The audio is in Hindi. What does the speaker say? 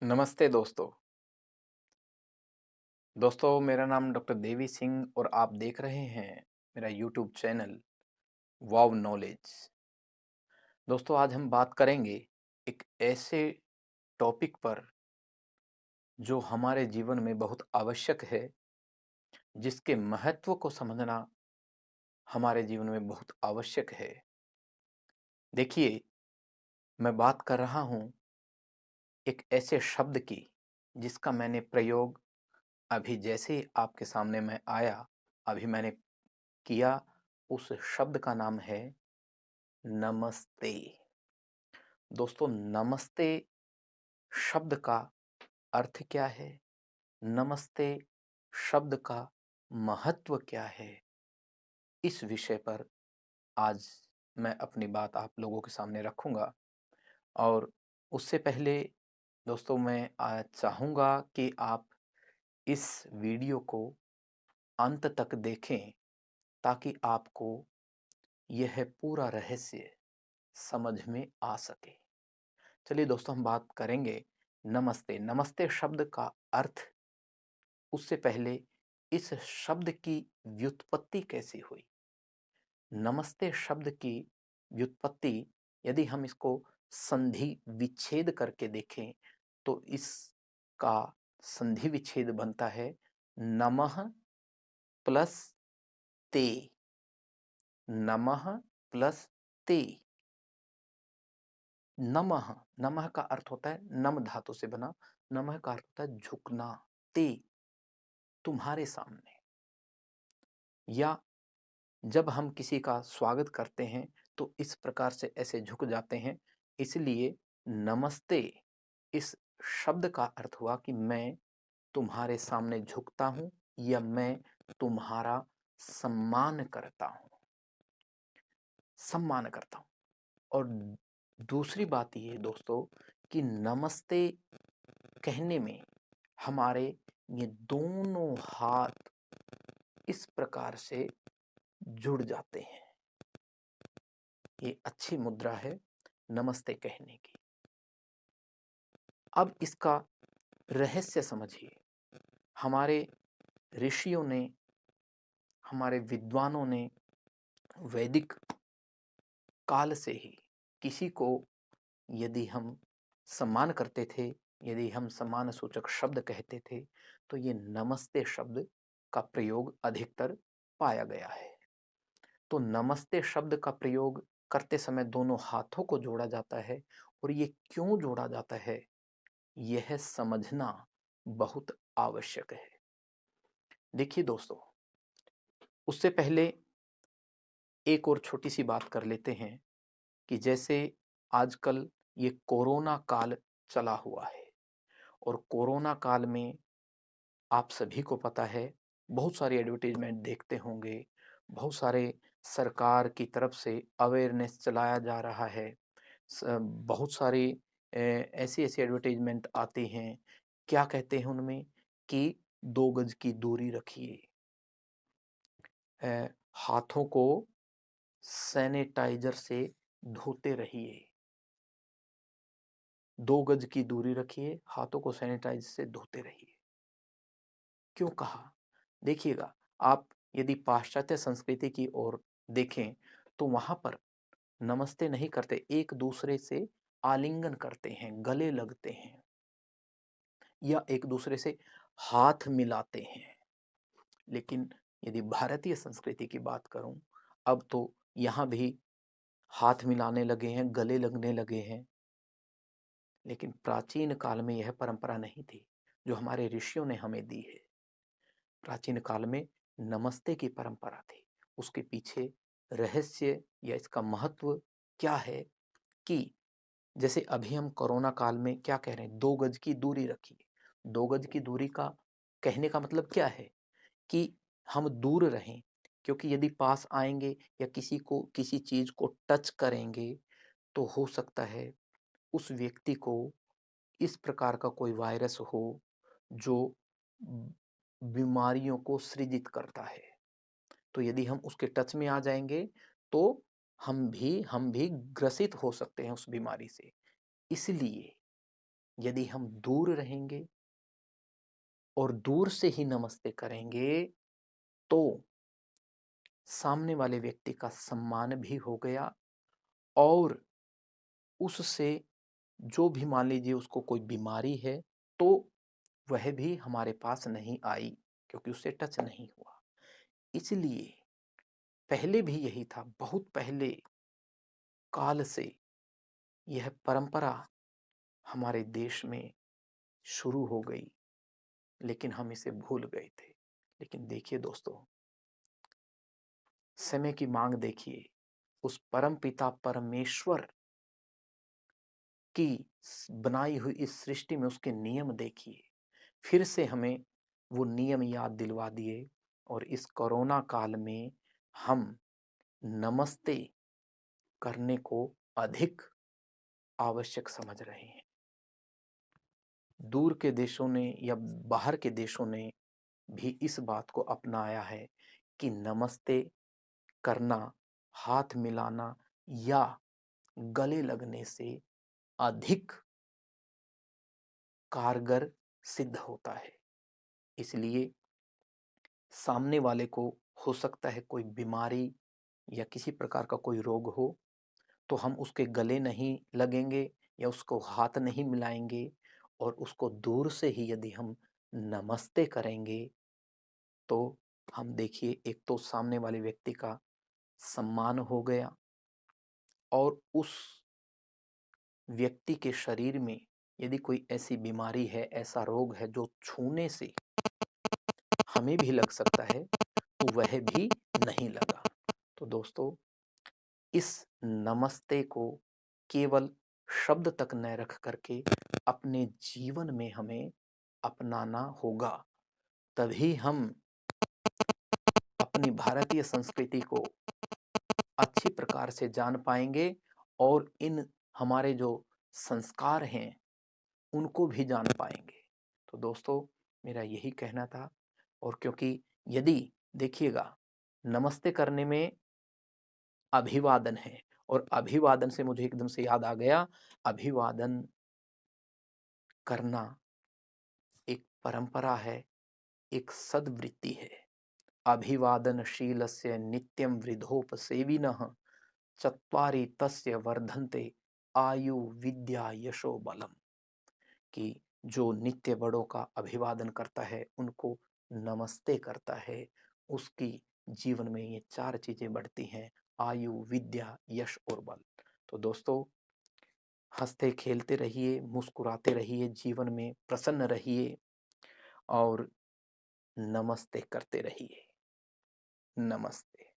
नमस्ते दोस्तों। दोस्तों मेरा नाम डॉक्टर देवी सिंह और आप देख रहे हैं मेरा यूट्यूब चैनल वाव नॉलेज। दोस्तों आज हम बात करेंगे एक ऐसे टॉपिक पर जो हमारे जीवन में बहुत आवश्यक है, जिसके महत्व को समझना हमारे जीवन में बहुत आवश्यक है। देखिए, मैं बात कर रहा हूँ एक ऐसे शब्द की जिसका मैंने प्रयोग अभी जैसे ही आपके सामने मैं आया, अभी मैंने किया। उस शब्द का नाम है नमस्ते। दोस्तों, नमस्ते शब्द का अर्थ क्या है? नमस्ते शब्द का महत्व क्या है? इस विषय पर आज मैं अपनी बात आप लोगों के सामने रखूँगा। और उससे पहले दोस्तों मैं चाहूँगा कि आप इस वीडियो को अंत तक देखें, ताकि आपको यह पूरा रहस्य समझ में आ सके। चलिए दोस्तों, हम बात करेंगे नमस्ते। नमस्ते शब्द का अर्थ, उससे पहले इस शब्द की व्युत्पत्ति कैसे हुई? नमस्ते शब्द की व्युत्पत्ति, यदि हम इसको संधि विच्छेद करके देखें, तो इसका संधि विच्छेद बनता है नमः प्लस ते। नमः प्लस ते। नमः, नमः का अर्थ होता है नम धातु से बना। नमः का अर्थ होता है झुकना। ते, तुम्हारे सामने। या जब हम किसी का स्वागत करते हैं तो इस प्रकार से ऐसे झुक जाते हैं। इसलिए नमस्ते इस शब्द का अर्थ हुआ कि मैं तुम्हारे सामने झुकता हूं, या मैं तुम्हारा सम्मान करता हूं। सम्मान करता हूं। और दूसरी बात ये दोस्तों कि नमस्ते कहने में हमारे ये दोनों हाथ इस प्रकार से जुड़ जाते हैं। ये अच्छी मुद्रा है नमस्ते कहने की। अब इसका रहस्य समझिए। हमारे ऋषियों ने, हमारे विद्वानों ने वैदिक काल से ही किसी को यदि हम सम्मान करते थे, यदि हम सम्मान सूचक शब्द कहते थे, तो ये नमस्ते शब्द का प्रयोग अधिकतर पाया गया है। तो नमस्ते शब्द का प्रयोग करते समय दोनों हाथों को जोड़ा जाता है। और ये क्यों जोड़ा जाता है, यह समझना बहुत आवश्यक है। देखिए दोस्तों, उससे पहले एक और छोटी सी बात कर लेते हैं कि जैसे आजकल ये कोरोना काल चला हुआ है, और कोरोना काल में आप सभी को पता है, बहुत सारी एडवर्टाइजमेंट देखते होंगे, बहुत सारे सरकार की तरफ से अवेयरनेस चलाया जा रहा है। बहुत सारी ऐसी ऐसी एडवर्टाइजमेंट आती हैं। क्या कहते हैं उनमें कि 2 गज की दूरी रखिए, हाथों को सैनिटाइजर से धोते रहिए। 2 गज की दूरी रखिए, हाथों को सैनिटाइज से धोते रहिए। क्यों कहा? देखिएगा, आप यदि पाश्चात्य संस्कृति की ओर देखें, तो वहां पर नमस्ते नहीं करते, एक दूसरे से आलिंगन करते हैं, गले लगते हैं, या एक दूसरे से हाथ मिलाते हैं। लेकिन यदि भारतीय संस्कृति की बात करूं, अब तो यहाँ भी हाथ मिलाने लगे हैं, गले लगने लगे हैं। लेकिन प्राचीन काल में यह परंपरा नहीं थी जो हमारे ऋषियों ने हमें दी है। प्राचीन काल में नमस्ते की परंपरा थी। उसके पीछे रहस्य या इसका महत्व क्या है कि जैसे अभी हम कोरोना काल में क्या कह रहे हैं, 2 गज की दूरी रखिए। 2 गज की दूरी का कहने का मतलब क्या है कि हम दूर रहें, क्योंकि यदि पास आएंगे या किसी को किसी चीज को टच करेंगे, तो हो सकता है उस व्यक्ति को इस प्रकार का कोई वायरस हो जो बीमारियों को सृजित करता है। तो यदि हम उसके टच में आ जाएंगे, तो हम भी ग्रसित हो सकते हैं उस बीमारी से। इसलिए यदि हम दूर रहेंगे और दूर से ही नमस्ते करेंगे, तो सामने वाले व्यक्ति का सम्मान भी हो गया और उससे जो भी मान लीजिए उसको कोई बीमारी है, तो वह भी हमारे पास नहीं आई क्योंकि उससे टच नहीं हुआ। इसलिए पहले भी यही था, बहुत पहले काल से यह परंपरा हमारे देश में शुरू हो गई, लेकिन हम इसे भूल गए थे। लेकिन देखिए दोस्तों, समय की मांग देखिए, उस परमपिता परमेश्वर की बनाई हुई इस सृष्टि में उसके नियम देखिए, फिर से हमें वो नियम याद दिलवा दिए और इस कोरोना काल में हम नमस्ते करने को अधिक आवश्यक समझ रहे हैं। दूर के देशों ने या बाहर के देशों ने भी इस बात को अपनाया है कि नमस्ते करना, हाथ मिलाना या गले लगने से अधिक कारगर सिद्ध होता है। इसलिए सामने वाले को हो सकता है कोई बीमारी या किसी प्रकार का कोई रोग हो, तो हम उसके गले नहीं लगेंगे या उसको हाथ नहीं मिलाएंगे और उसको दूर से ही यदि हम नमस्ते करेंगे, तो हम देखिए एक तो सामने वाले व्यक्ति का सम्मान हो गया और उस व्यक्ति के शरीर में यदि कोई ऐसी बीमारी है, ऐसा रोग है जो छूने से हमें भी लग सकता है, तो वह भी नहीं लगा। तो दोस्तों, इस नमस्ते को केवल शब्द तक न रख करके अपने जीवन में हमें अपनाना होगा। तभी हम अपनी भारतीय संस्कृति को अच्छी प्रकार से जान पाएंगे और इन हमारे जो संस्कार हैं, उनको भी जान पाएंगे। तो दोस्तों, मेरा यही कहना था। और क्योंकि यदि देखिएगा, नमस्ते करने में अभिवादन है और अभिवादन से मुझे एकदम से याद आ गया, अभिवादन करना एक परंपरा है, एक सद्वृत्ति है। अभिवादनशीलस्य नित्यं वृद्धोपसेविनः चत्वारि तस्य वर्धन्ते आयु विद्या यशो बलम। कि जो नित्य बड़ों का अभिवादन करता है, उनको नमस्ते करता है, उसकी जीवन में ये चार चीजें बढ़ती हैं: आयु, विद्या, यश और बल। तो दोस्तों, हंसते खेलते रहिए, मुस्कुराते रहिए, जीवन में प्रसन्न रहिए और नमस्ते करते रहिए। नमस्ते।